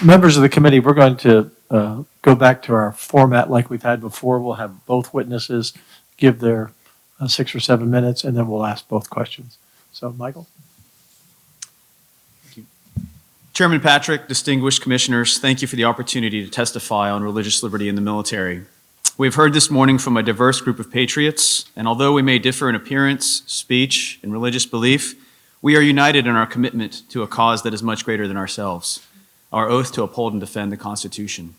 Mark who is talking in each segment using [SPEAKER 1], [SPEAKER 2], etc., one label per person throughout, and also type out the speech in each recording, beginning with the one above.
[SPEAKER 1] Members of the committee, we're going to go back to our format like we've had before. We'll have both witnesses give their 6 or 7 minutes, and then we'll ask both questions. So, Michael?
[SPEAKER 2] Thank you. Chairman Patrick, distinguished commissioners, thank you for the opportunity to testify on religious liberty in the military. We've heard this morning from a diverse group of patriots, and although we may differ in appearance, speech, and religious belief, we are united in our commitment to a cause that is much greater than ourselves, our oath to uphold and defend the Constitution.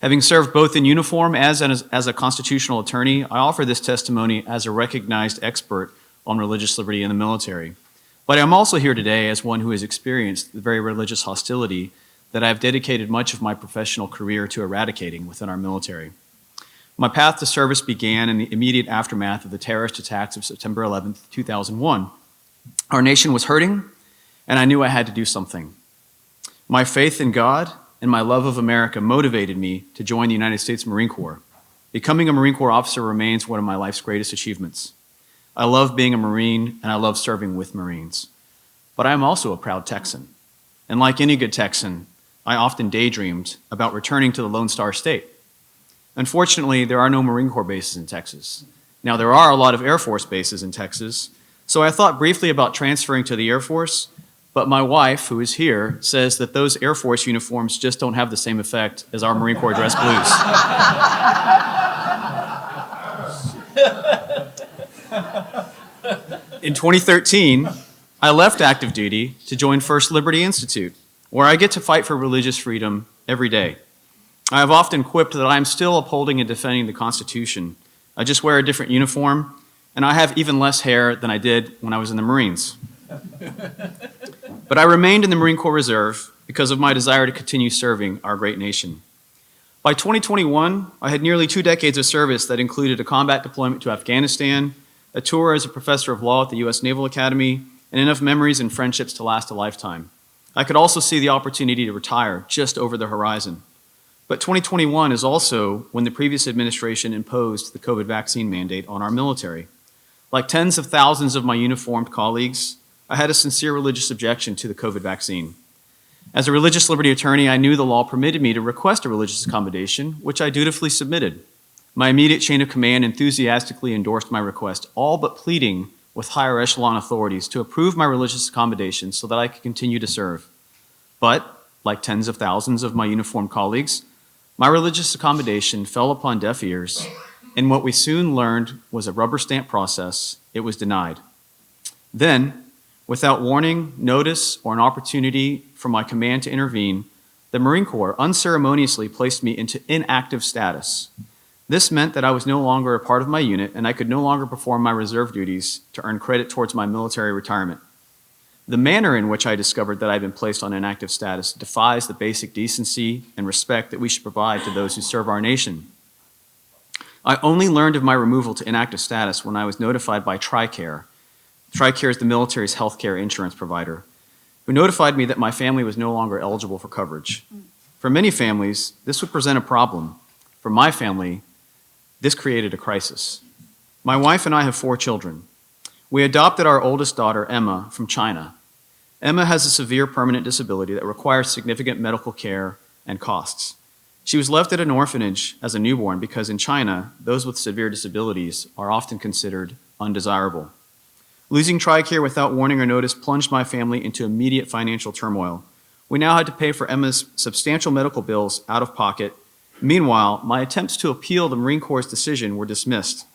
[SPEAKER 2] Having served both in uniform as a constitutional attorney, I offer this testimony as a recognized expert on religious liberty in the military. But I'm also here today as one who has experienced the very religious hostility that I've dedicated much of my professional career to eradicating within our military. My path to service began in the immediate aftermath of the terrorist attacks of September 11th, 2001. Our nation was hurting, and I knew I had to do something. My faith in God and my love of America motivated me to join the United States Marine Corps. Becoming a Marine Corps officer remains one of my life's greatest achievements. I love being a Marine, and I love serving with Marines. But I am also a proud Texan. And like any good Texan, I often daydreamed about returning to the Lone Star State. Unfortunately, there are no Marine Corps bases in Texas. Now, there are a lot of Air Force bases in Texas, so I thought briefly about transferring to the Air Force, but my wife, who is here, says that those Air Force uniforms just don't have the same effect as our Marine Corps dress blues. In 2013, I left active duty to join First Liberty Institute, where I get to fight for religious freedom every day. I have often quipped that I am still upholding and defending the Constitution. I just wear a different uniform, and I have even less hair than I did when I was in the Marines. But I remained in the Marine Corps Reserve because of my desire to continue serving our great nation. By 2021, I had nearly 2 decades of service that included a combat deployment to Afghanistan, a tour as a professor of law at the U.S. Naval Academy, and enough memories and friendships to last a lifetime. I could also see the opportunity to retire just over the horizon. But 2021 is also when the previous administration imposed the COVID vaccine mandate on our military. Like tens of thousands of my uniformed colleagues, I had a sincere religious objection to the COVID vaccine. As a religious liberty attorney, I knew the law permitted me to request a religious accommodation, which I dutifully submitted. My immediate chain of command enthusiastically endorsed my request, all but pleading with higher echelon authorities to approve my religious accommodation so that I could continue to serve. But, like tens of thousands of my uniformed colleagues, my religious accommodation fell upon deaf ears, and what we soon learned was a rubber stamp process. It was denied. Then, without warning, notice, or an opportunity for my command to intervene, the Marine Corps unceremoniously placed me into inactive status. This meant that I was no longer a part of my unit, and I could no longer perform my reserve duties to earn credit towards my military retirement. The manner in which I discovered that I'd been placed on inactive status defies the basic decency and respect that we should provide to those who serve our nation. I only learned of my removal to inactive status when I was notified by TRICARE. TRICARE is the military's healthcare insurance provider, who notified me that my family was no longer eligible for coverage. For many families, this would present a problem. For my family, this created a crisis. My wife and I have 4 children. We adopted our oldest daughter, Emma, from China. Emma has a severe permanent disability that requires significant medical care and costs. She was left at an orphanage as a newborn because in China, those with severe disabilities are often considered undesirable. Losing TRICARE without warning or notice plunged my family into immediate financial turmoil. We now had to pay for Emma's substantial medical bills out of pocket. Meanwhile, my attempts to appeal the Marine Corps' decision were dismissed.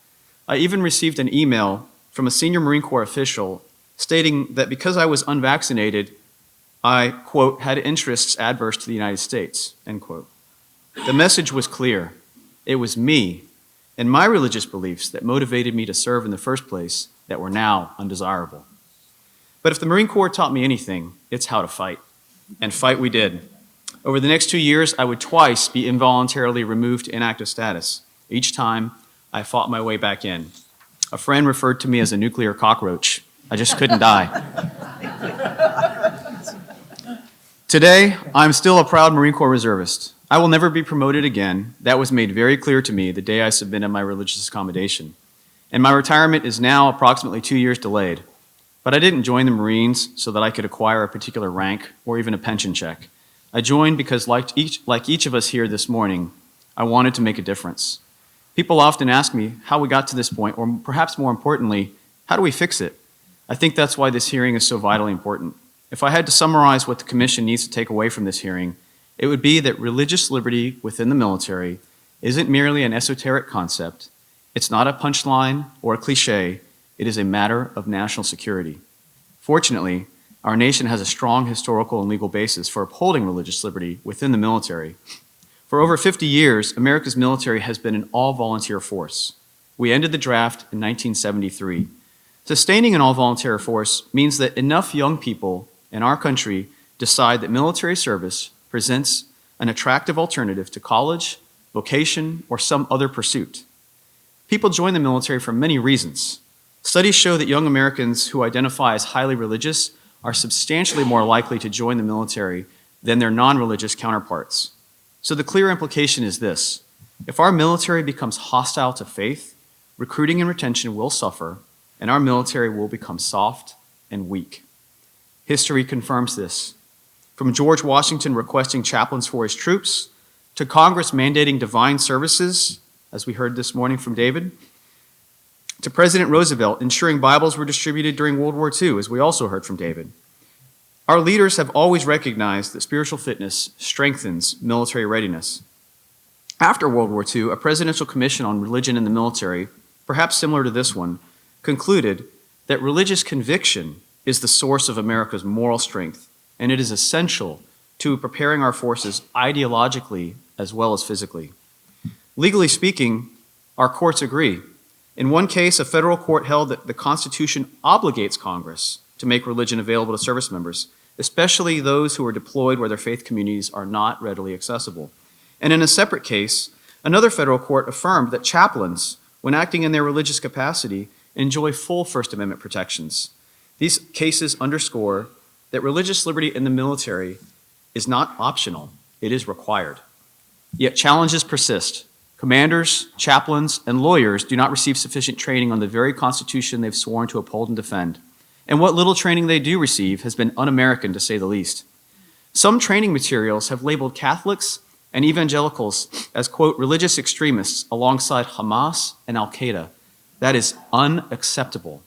[SPEAKER 2] I even received an email from a senior Marine Corps official stating that because I was unvaccinated, I, quote, had interests adverse to the United States, end quote. The message was clear. It was me and my religious beliefs that motivated me to serve in the first place that were now undesirable. But if the Marine Corps taught me anything, it's how to fight. And fight we did. Over the next 2 years, I would twice be involuntarily removed to inactive status. Each time, I fought my way back in. A friend referred to me as a nuclear cockroach. I just couldn't die. Today, I'm still a proud Marine Corps reservist. I will never be promoted again. That was made very clear to me the day I submitted my religious accommodation. And my retirement is now approximately 2 years delayed. But I didn't join the Marines so that I could acquire a particular rank or even a pension check. I joined because, like each of us here this morning, I wanted to make a difference. People often ask me how we got to this point, or perhaps more importantly, how do we fix it? I think that's why this hearing is so vitally important. If I had to summarize what the Commission needs to take away from this hearing, it would be that religious liberty within the military isn't merely an esoteric concept. It's not a punchline or a cliche. It is a matter of national security. Fortunately, our nation has a strong historical and legal basis for upholding religious liberty within the military. For over 50 years, America's military has been an all-volunteer force. We ended the draft in 1973. Sustaining an all-volunteer force means that enough young people in our country decide that military service presents an attractive alternative to college, vocation, or some other pursuit. People join the military for many reasons. Studies show that young Americans who identify as highly religious are substantially more likely to join the military than their non-religious counterparts. So the clear implication is this: if our military becomes hostile to faith, recruiting and retention will suffer, and our military will become soft and weak. History confirms this. From George Washington requesting chaplains for his troops, to Congress mandating divine services, as we heard this morning from David, to President Roosevelt ensuring Bibles were distributed during World War II, as we also heard from David. Our leaders have always recognized that spiritual fitness strengthens military readiness. After World War II, a presidential commission on religion in the military, perhaps similar to this one, concluded that religious conviction is the source of America's moral strength, and it is essential to preparing our forces ideologically as well as physically. Legally speaking, our courts agree. In one case, a federal court held that the Constitution obligates Congress to make religion available to service members, especially those who are deployed where their faith communities are not readily accessible. And in a separate case, another federal court affirmed that chaplains, when acting in their religious capacity, enjoy full First Amendment protections. These cases underscore that religious liberty in the military is not optional, it is required. Yet challenges persist. Commanders, chaplains, and lawyers do not receive sufficient training on the very Constitution they've sworn to uphold and defend. And what little training they do receive has been un-American, to say the least. Some training materials have labeled Catholics and evangelicals as, quote, religious extremists alongside Hamas and Al-Qaeda. That is unacceptable.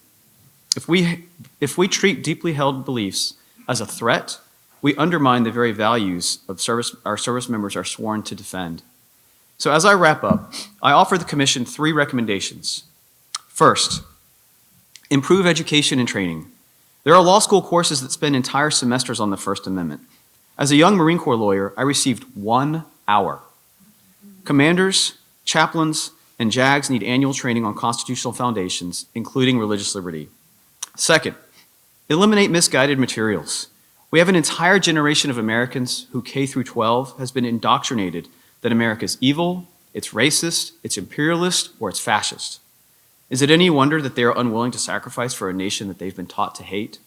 [SPEAKER 2] If we treat deeply held beliefs as a threat, we undermine the very values of our service members are sworn to defend. So as I wrap up, I offer the Commission 3 recommendations. First, improve education and training. There are law school courses that spend entire semesters on the First Amendment. As a young Marine Corps lawyer, I received 1 hour. Commanders, chaplains, and JAGs need annual training on constitutional foundations, including religious liberty. Second, eliminate misguided materials. We have an entire generation of Americans who K through 12 has been indoctrinated that America is evil, it's racist, it's imperialist, or it's fascist. Is it any wonder that they are unwilling to sacrifice for a nation that they've been taught to hate?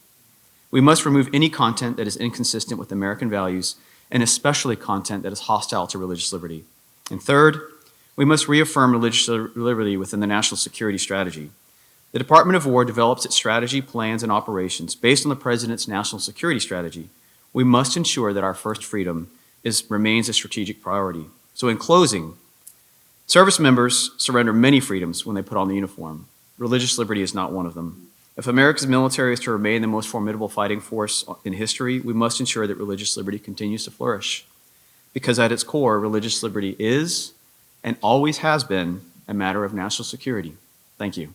[SPEAKER 2] We must remove any content that is inconsistent with American values, and especially content that is hostile to religious liberty. And third, we must reaffirm religious liberty within the national security strategy. The Department of War develops its strategy, plans, and operations based on the President's national security strategy. We must ensure that our first freedom remains a strategic priority. So in closing, service members surrender many freedoms when they put on the uniform. Religious liberty is not one of them. If America's military is to remain the most formidable fighting force in history, we must ensure that religious liberty continues to flourish. Because at its core, religious liberty is and always has been a matter of national security. Thank you.